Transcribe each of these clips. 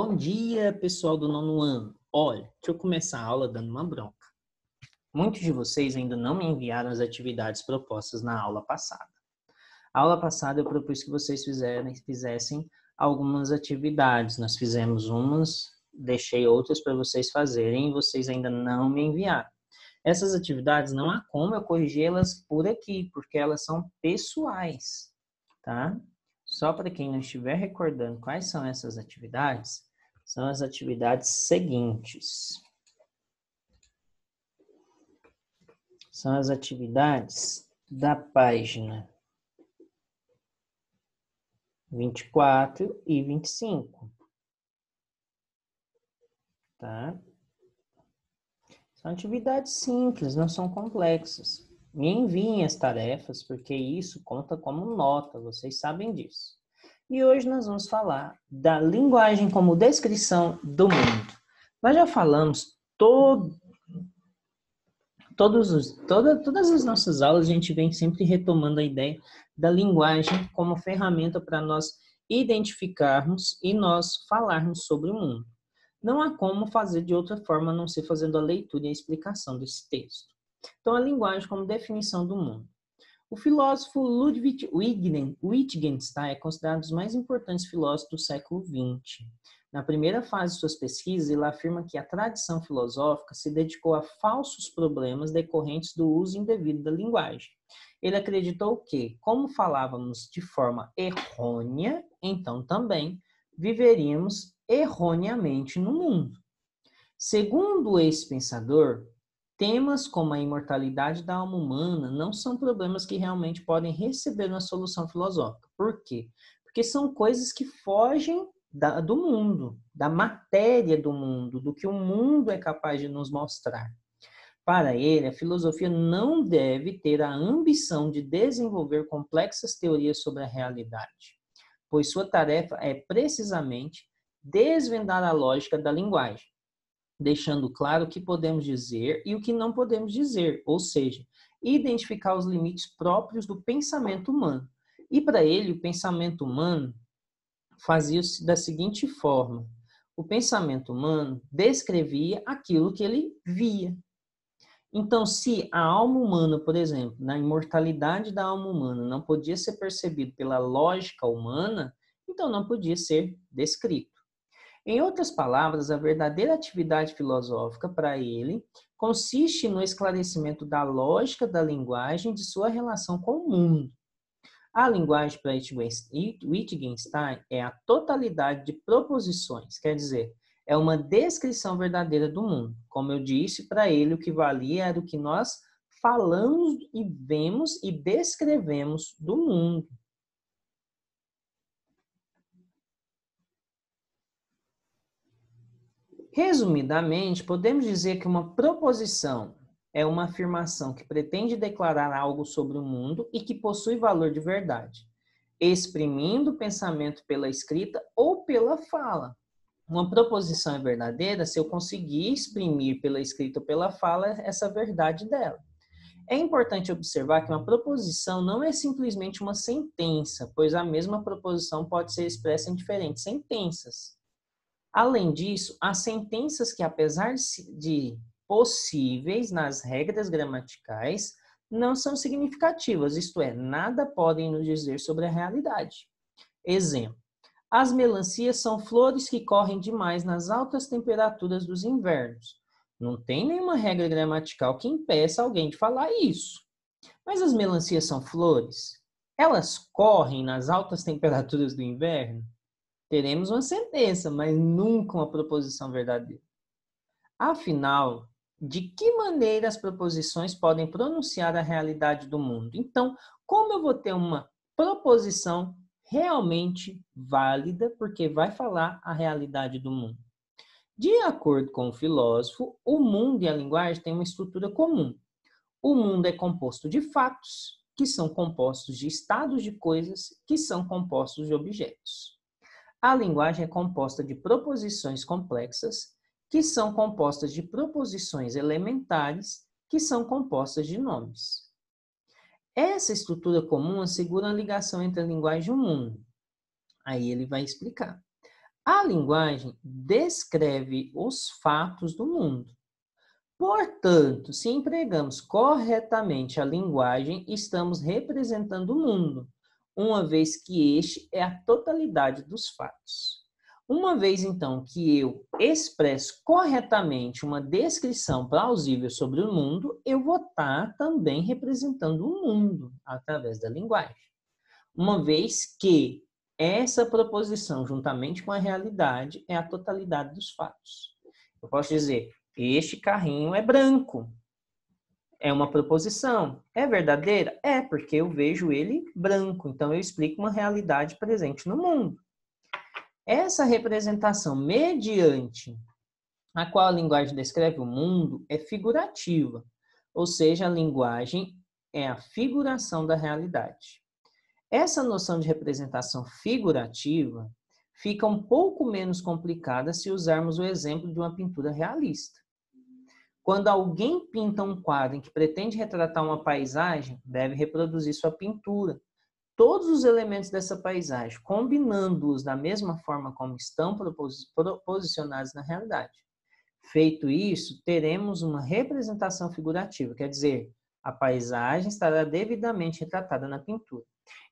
Bom dia, pessoal do nono ano. Olha, deixa eu começar a aula dando uma bronca. Muitos de vocês ainda não me enviaram as atividades propostas na aula passada. A aula passada eu propus que vocês fizessem algumas atividades. Nós fizemos umas, deixei outras para vocês fazerem e vocês ainda não me enviaram. Essas atividades não há como eu corrigi-las por aqui, porque elas são pessoais, tá? Só para quem não estiver recordando quais são essas atividades, são as atividades seguintes. São as atividades da página 24 e 25. Tá? São atividades simples, não são complexas. Me enviem as tarefas, porque isso conta como nota, vocês sabem disso. E hoje nós vamos falar da linguagem como descrição do mundo. Nós já falamos todas as nossas aulas, a gente vem sempre retomando a ideia da linguagem como ferramenta para nós identificarmos e nós falarmos sobre o mundo. Não há como fazer de outra forma a não ser fazendo a leitura e a explicação desse texto. Então, a linguagem como definição do mundo. O filósofo Ludwig Wittgenstein é considerado um dos mais importantes filósofos do século XX. Na primeira fase de suas pesquisas, ele afirma que a tradição filosófica se dedicou a falsos problemas decorrentes do uso indevido da linguagem. Ele acreditou que, como falávamos de forma errônea, então também viveríamos erroneamente no mundo. Segundo esse pensador, temas como a imortalidade da alma humana não são problemas que realmente podem receber uma solução filosófica. Por quê? Porque são coisas que fogem do mundo, da matéria do mundo, do que o mundo é capaz de nos mostrar. Para ele, a filosofia não deve ter a ambição de desenvolver complexas teorias sobre a realidade, pois sua tarefa é precisamente desvendar a lógica da linguagem, deixando claro o que podemos dizer e o que não podemos dizer, ou seja, identificar os limites próprios do pensamento humano. E para ele, o pensamento humano fazia-se da seguinte forma: o pensamento humano descrevia aquilo que ele via. Então, se a alma humana, por exemplo, na imortalidade da alma humana não podia ser percebido pela lógica humana, então não podia ser descrito. Em outras palavras, a verdadeira atividade filosófica para ele consiste no esclarecimento da lógica da linguagem de sua relação com o mundo. A linguagem para Wittgenstein é a totalidade de proposições, quer dizer, é uma descrição verdadeira do mundo. Como eu disse, para ele o que valia era o que nós falamos e vemos e descrevemos do mundo. Resumidamente, podemos dizer que uma proposição é uma afirmação que pretende declarar algo sobre o mundo e que possui valor de verdade, exprimindo o pensamento pela escrita ou pela fala. Uma proposição é verdadeira se eu conseguir exprimir pela escrita ou pela fala essa verdade dela. É importante observar que uma proposição não é simplesmente uma sentença, pois a mesma proposição pode ser expressa em diferentes sentenças. Além disso, há sentenças que, apesar de possíveis nas regras gramaticais, não são significativas, isto é, nada podem nos dizer sobre a realidade. Exemplo: as melancias são flores que correm demais nas altas temperaturas dos invernos. Não tem nenhuma regra gramatical que impeça alguém de falar isso. Mas as melancias são flores? Elas correm nas altas temperaturas do inverno? Teremos uma sentença, mas nunca uma proposição verdadeira. Afinal, de que maneira as proposições podem pronunciar a realidade do mundo? Então, como eu vou ter uma proposição realmente válida, porque vai falar a realidade do mundo? De acordo com o filósofo, o mundo e a linguagem têm uma estrutura comum. O mundo é composto de fatos, que são compostos de estados de coisas, que são compostos de objetos. A linguagem é composta de proposições complexas, que são compostas de proposições elementares, que são compostas de nomes. Essa estrutura comum assegura a ligação entre a linguagem e o mundo. Aí ele vai explicar. A linguagem descreve os fatos do mundo. Portanto, se empregamos corretamente a linguagem, estamos representando o mundo, uma vez que este é a totalidade dos fatos. Uma vez, então, que eu expresso corretamente uma descrição plausível sobre o mundo, eu vou estar também representando o mundo através da linguagem. Uma vez que essa proposição, juntamente com a realidade, é a totalidade dos fatos. Eu posso dizer, este carrinho é branco. É uma proposição. É verdadeira? É, porque eu vejo ele branco. Então, eu explico uma realidade presente no mundo. Essa representação mediante a qual a linguagem descreve o mundo é figurativa, ou seja, a linguagem é a figuração da realidade. Essa noção de representação figurativa fica um pouco menos complicada se usarmos o exemplo de uma pintura realista. Quando alguém pinta um quadro em que pretende retratar uma paisagem, deve reproduzir sua pintura. Todos os elementos dessa paisagem, combinando-os da mesma forma como estão posicionados na realidade. Feito isso, teremos uma representação figurativa, quer dizer, a paisagem estará devidamente retratada na pintura.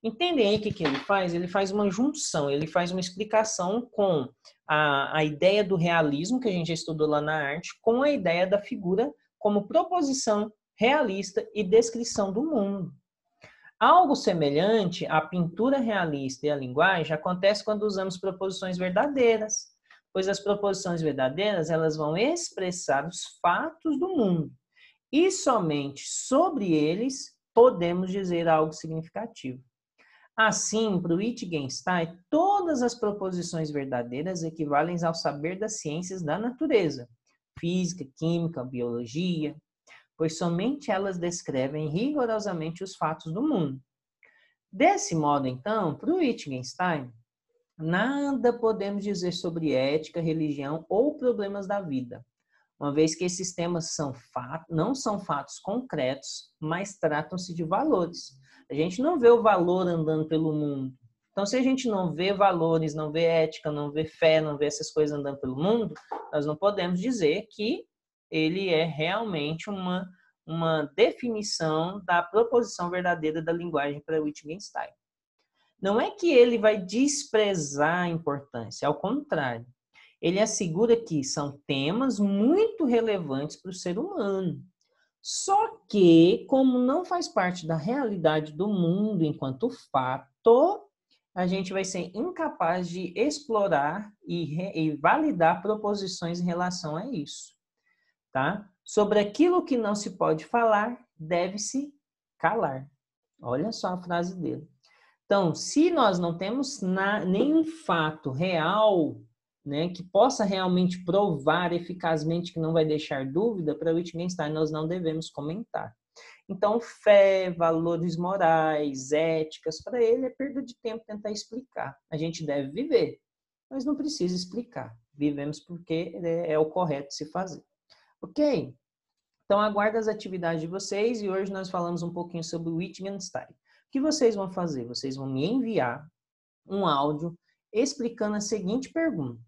Entendem aí o que ele faz? Ele faz uma junção, ele faz uma explicação com a ideia do realismo, que a gente já estudou lá na arte, com a ideia da figura como proposição realista e descrição do mundo. Algo semelhante à pintura realista e à linguagem acontece quando usamos proposições verdadeiras, pois as proposições verdadeiras elas vão expressar os fatos do mundo e somente sobre eles podemos dizer algo significativo. Assim, para o Wittgenstein, todas as proposições verdadeiras equivalem ao saber das ciências da natureza, física, química, biologia, pois somente elas descrevem rigorosamente os fatos do mundo. Desse modo, então, para o Wittgenstein, nada podemos dizer sobre ética, religião ou problemas da vida, uma vez que esses temas não são fatos concretos, mas tratam-se de valores. A gente não vê o valor andando pelo mundo. Então, se a gente não vê valores, não vê ética, não vê fé, não vê essas coisas andando pelo mundo, nós não podemos dizer que ele é realmente uma definição da proposição verdadeira da linguagem para Wittgenstein. Não é que ele vai desprezar a importância, ao contrário. Ele assegura que são temas muito relevantes para o ser humano. Só que, como não faz parte da realidade do mundo enquanto fato, a gente vai ser incapaz de explorar e validar proposições em relação a isso. Tá? Sobre aquilo que não se pode falar, deve-se calar. Olha só a frase dele. Então, se nós não temos nenhum fato real, né, que possa realmente provar eficazmente que não vai deixar dúvida, para Wittgenstein nós não devemos comentar. Então, fé, valores morais, éticas, para ele é perda de tempo tentar explicar. A gente deve viver, mas não precisa explicar. Vivemos porque é o correto se fazer. Ok? Então, aguardo as atividades de vocês e hoje nós falamos um pouquinho sobre o Wittgenstein. O que vocês vão fazer? Vocês vão me enviar um áudio explicando a seguinte pergunta.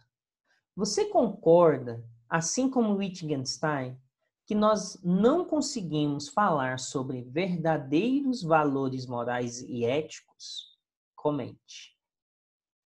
Você concorda, assim como Wittgenstein, que nós não conseguimos falar sobre verdadeiros valores morais e éticos? Comente.